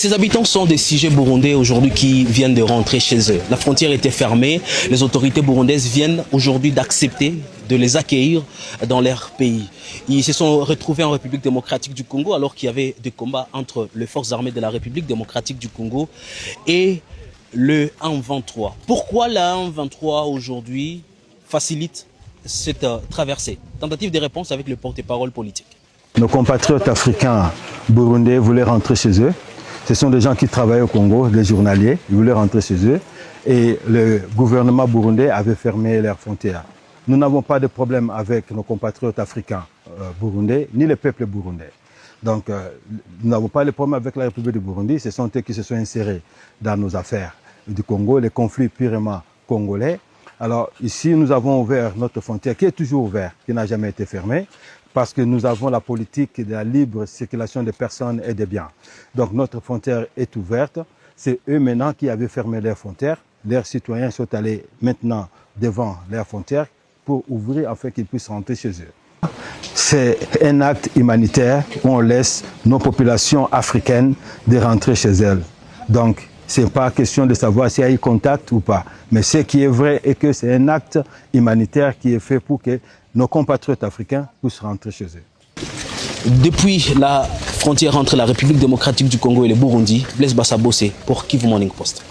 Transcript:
Ces habitants sont des sujets burundais aujourd'hui qui viennent de rentrer chez eux. La frontière était fermée. Les autorités burundaises viennent aujourd'hui d'accepter de les accueillir dans leur pays. Ils se sont retrouvés en République démocratique du Congo alors qu'il y avait des combats entre les forces armées de la République démocratique du Congo et le 1-23. Pourquoi la 1-23 aujourd'hui facilite cette traversée? Tentative de réponse avec le porte-parole politique. Nos compatriotes africains burundais voulaient rentrer chez eux. Ce sont des gens qui travaillent au Congo, des journaliers, ils voulaient rentrer chez eux. Et le gouvernement burundais avait fermé leurs frontières. Nous n'avons pas de problème avec nos compatriotes africains burundais, ni le peuple burundais. Donc, nous n'avons pas de problème avec la République du Burundi. Ce sont eux qui se sont insérés dans nos affaires du Congo, les conflits purement congolais. Alors, ici, nous avons ouvert notre frontière, qui est toujours ouverte, qui n'a jamais été fermée, parce que nous avons la politique de la libre circulation des personnes et des biens. Donc, notre frontière est ouverte. C'est eux maintenant qui avaient fermé leurs frontières. Leurs citoyens sont allés maintenant devant leurs frontières pour ouvrir afin qu'ils puissent rentrer chez eux. C'est un acte humanitaire où on laisse nos populations africaines de rentrer chez elles. Donc, ce n'est pas question de savoir s'il y a eu contact ou pas. Mais ce qui est vrai est que c'est un acte humanitaire qui est fait pour que nos compatriotes africains puissent rentrer chez eux. Depuis la frontière entre la République démocratique du Congo et le Burundi, Blaise Bassabossé pour Kivu Morning Post.